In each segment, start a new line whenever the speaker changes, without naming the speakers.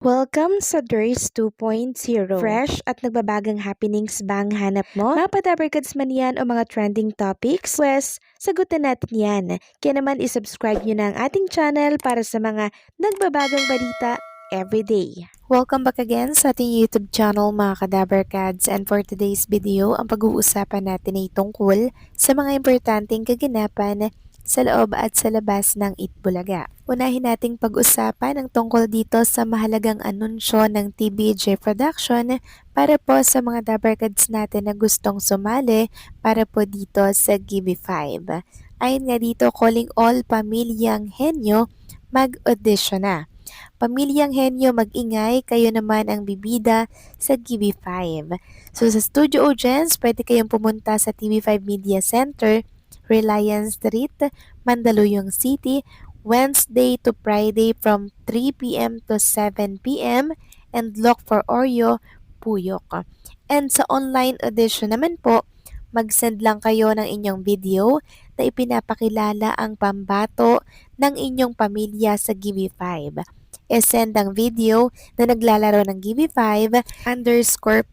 Welcome sa DRS 2.0. Fresh at nagbabagang happenings ba ang hanap mo? Mga padabarkads man yan o mga trending topics? Pwes, sagutin natin yan. Kaya naman isubscribe nyo na ang ating channel para sa mga nagbabagang balita everyday. Welcome back again sa ating YouTube channel mga kadabarkads, and for today's video, ang pag-uusapan natin ay tungkol sa mga importanteng kaganapan sa loob at sa labas ng Itbulaga. Unahin nating pag-usapan ang tungkol dito sa mahalagang anunsyo ng TBJ Production para po sa mga dabarkads natin na gustong sumali para po dito sa Gimme 5. Ayon nga dito, calling all pamilyang henyo mag-audition na. Pamilyang henyo mag-ingay, kayo naman ang bibida sa TV5. So sa studio audience, pwede kayong pumunta sa TV5 Media Center, Reliance Street, Mandaluyong City, Wednesday to Friday from 3 p.m. to 7 p.m. and look for Oreo Puyok. And sa online audition naman po, mag-send lang kayo ng inyong video na ipinapakilala ang pambato ng inyong pamilya sa Gimme 5. E-send ang video na naglalaro ng Gimme 5 _5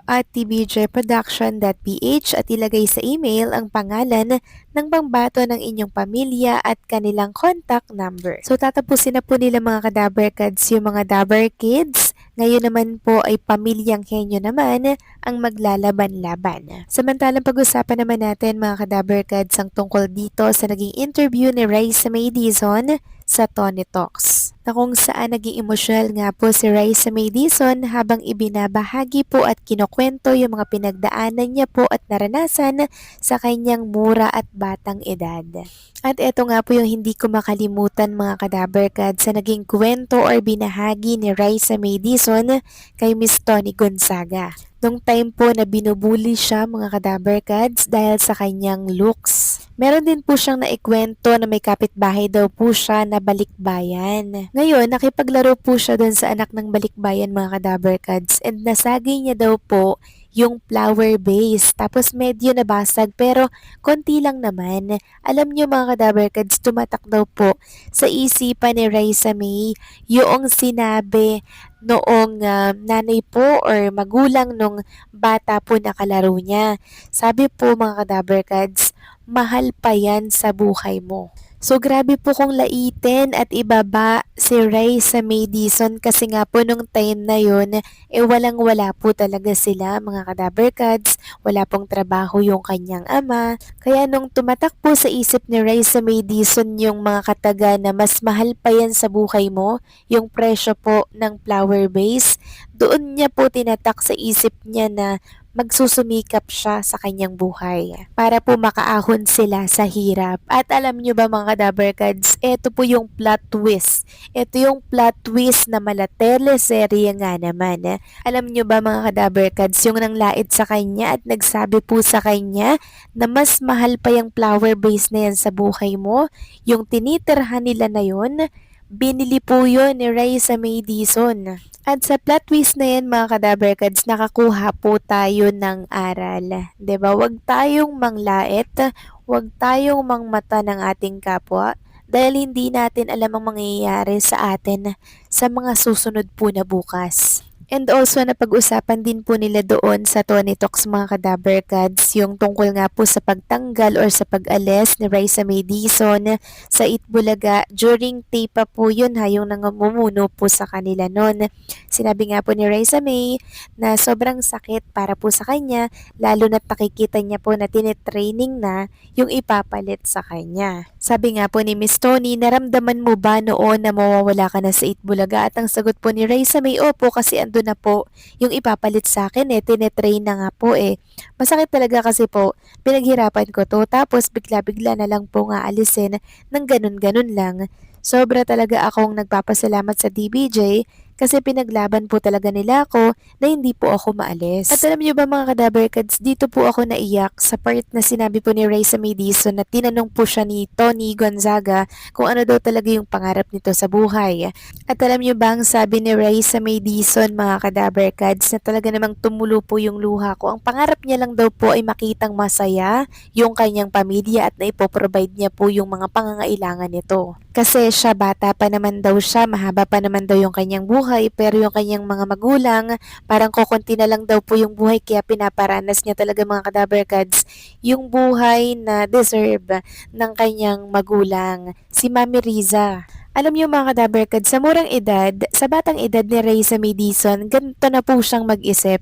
at tbjproduction.ph at ilagay sa email ang pangalan ng pambato ng inyong pamilya at kanilang contact number. So tatapusin na po nila mga kadabarkads yung mga dabar kids. Ngayon naman po ay pamilyang henyo naman ang maglalaban-laban. Samantalang pag-usapan naman natin mga kadabarkads ang tungkol dito sa naging interview ni Raisa May Dizon sa Tony Talks, na kung saan naging emosyonal nga po si Raisa May Dizon habang ibinabahagi po at kinukwento yung mga pinagdaanan niya po at naranasan sa kanyang mura at batang edad. At eto nga po yung hindi ko makalimutan mga kadabarkads sa naging kwento or binahagi ni Raisa May Dizon kay Miss Tony Gonzaga. Nung time po na binubuli siya mga kadabarkads dahil sa kanyang looks. Meron din po siyang naikwento na may kapitbahay daw po siya na balikbayan. Ngayon, nakipaglaro po siya dun sa anak ng balikbayan mga kadabarkads, and nasagi niya daw po yung flower base. Tapos medyo nabasag pero konti lang naman. Alam niyo mga kadabarkads, tumatak daw po sa isipan ni Raisa May yung sinabi noong nanay po or magulang nung bata po na kalaro niya. Sabi po mga kadabarkads, mahal pa yan sa buhay mo. So grabe po kung laitin at ibaba si Raisa May Dizon kasi nga po nung time na yun, walang-wala po talaga sila mga kadabarkads, wala pong trabaho yung kanyang ama. Kaya nung tumatak po sa isip ni Raisa May Dizon yung mga kataga na mas mahal pa yan sa buhay mo, yung presyo po ng flower base, doon niya po tinatak sa isip niya na magsusumikap siya sa kanyang buhay para po makaahon sila sa hirap. At alam nyo ba mga kadabarkads, ito po yung plot twist. Ito yung plot twist na mala teleserye nga naman. Alam nyo ba mga kadabarkads, yung nanglait sa kanya at nagsabi po sa kanya na mas mahal pa yung flower base na yan sa buhay mo, yung tinitirhan nila na yun, binili po yun ni Raisa May Dizon. At sa plot twist na yan mga kadabarkads, nakakuha po tayo ng aral. 'Di ba? Huwag tayong manglait, huwag tayong mangmata ng ating kapwa dahil hindi natin alam ang mangyayari sa atin sa mga susunod po na bukas. And also napag-usapan din po nila doon sa Tony Talks mga kadabarkads yung tungkol nga po sa pagtanggal or sa pag-alis ni Raisa May Dizon sa Itbulaga. During tape pa po yun yung nangumumuno po sa kanila noon. Sinabi nga po ni Raisa May na sobrang sakit para po sa kanya, lalo na't nakikita niya po na tinetraining na yung ipapalit sa kanya. Sabi nga po ni Miss Tony, naramdaman mo ba noon na mawawala ka na sa Itbulaga? At ang sagot po ni Raisa May, opo, kasi ando na po yung ipapalit sa akin tinetrain na nga po Masakit talaga kasi po, pinaghirapan ko to, tapos bigla-bigla na lang po nga alisin ng ganun-ganun lang. Sobra talaga akong nagpapasalamat sa DBJ kasi pinaglaban po talaga nila ako na hindi po ako maalis. At alam niyo ba mga kadabarkads, dito po ako naiyak sa part na sinabi po ni Raisa May Dizon na tinanong po siya ni Tony Gonzaga kung ano daw talaga yung pangarap nito sa buhay. At alam niyo ba ang sabi ni Raisa May Dizon mga kadabarkads na talaga namang tumulo po yung luha ko. Ang pangarap niya lang daw po ay makitang masaya yung kanyang pamilya at naipoprovide niya po yung mga pangangailangan nito. Kasi siya bata pa naman daw siya, mahaba pa naman daw yung kanyang buhay. buhay pero yung kanyang mga magulang parang kokonti na lang daw po yung buhay kaya pinaparanas niya talaga mga ka-Dabarkads yung buhay na deserve ng kanyang magulang, si Mami Riza. Alam niyo mga ka-Dabarkads, sa murang edad, sa batang edad ni Raiza May Dizon, ganito na po siyang mag-isip.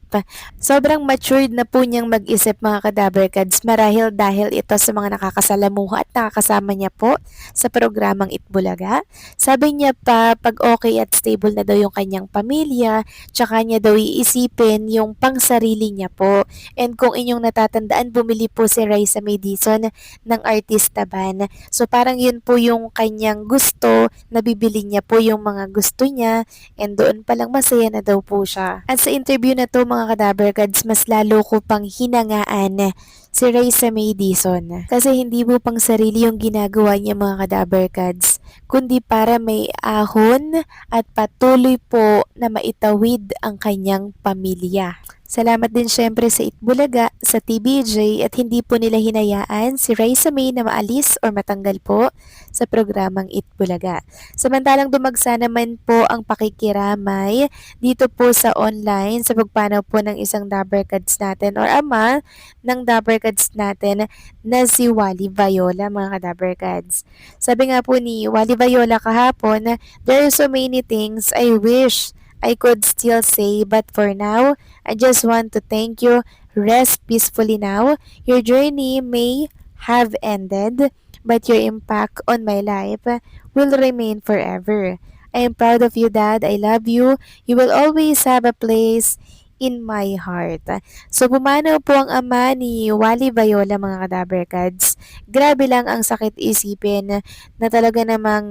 Sobrang matured na po niyang mag-isip mga ka-Dabarkads marahil dahil ito sa mga nakakasalamuha at nakakasama niya po sa programang Itbulaga. Sabi niya pa pag okay at stable na daw yung kanyang pamilya, tsaka niya daw iisipin yung pangsarili niya po. And kung inyong natatandaan, bumili po si Raiza May Dizon ng artista ban. So parang yun po yung kanyang gusto, nabibili niya po yung mga gusto niya and doon palang masaya na daw po siya. At sa interview na to mga ka-Dabarkads, mas lalo ko pang hinangaan si Raiza May Dizon. Kasi hindi po pang sarili yung ginagawa niya mga ka-Dabarkads, kundi para may ahon at patuloy po na maitawid ang kanyang pamilya. Salamat din syempre sa Itbulaga, sa TBJ at hindi po nila hinayaan si Raiza May na maalis or matanggal po sa programang Itbulaga. Samantalang dumagsa naman po ang pakikiramay dito po sa online sa pagpanaw po ng isang Dabarkads natin or ama ng Dabarkads natin na si Wally Viola mga ka-Dabarkads. Sabi nga po ni Wally Viola kahapon, there are so many things I wish I could still say, but for now, I just want to thank you. Rest peacefully now. Your journey may have ended, but your impact on my life will remain forever. I am proud of you, Dad. I love you. You will always have a place in my heart. So, pumanaw po ang ama ni Wally Viola, mga ka-Dabarkads. Grabe lang ang sakit isipin na talaga namang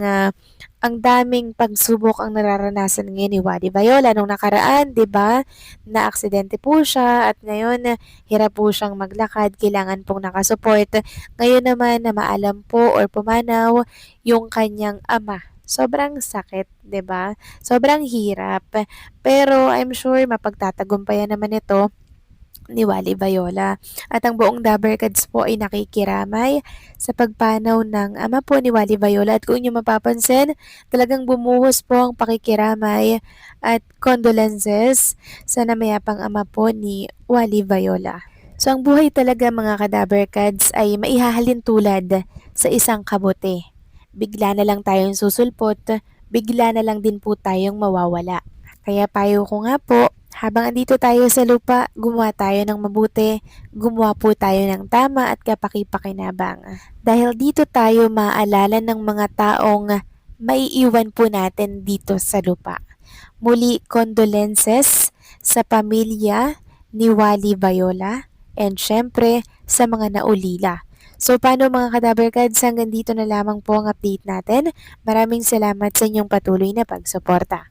ang daming pagsubok ang nararanasan ngayon ni Wally Viola. Nung nakaraan, 'di ba? Na aksidente po siya at ngayon hirap po siyang maglakad, kailangan pong nakasupport. Ngayon naman na maalam po or pumanaw yung kanyang ama. Sobrang sakit, 'di ba? Sobrang hirap. Pero I'm sure mapagtatagumpayan naman ito ni Wally Viola. At ang buong Dabarkads po ay nakikiramay sa pagpanaw ng ama po ni Wally Viola. At kung inyo mapapansin, talagang bumuhos po ang pakikiramay at condolences sa namayapang ama po ni Wally Viola. So ang buhay talaga mga ka-Dabarkads ay maihahalin tulad sa isang kabote. Bigla na lang tayong susulpot, bigla na lang din po tayong mawawala. Kaya payo ko nga po, habang andito tayo sa lupa, gumawa tayo ng mabuti, gumawa po tayo ng tama at kapaki-pakinabang. Dahil dito tayo maaalala ng mga taong maiiwan po natin dito sa lupa. Muli, condolences sa pamilya ni Wally Viola and syempre sa mga naulila. So paano mga ka-Dabarkads, hanggang dito na lamang po ang update natin. Maraming salamat sa inyong patuloy na pagsuporta.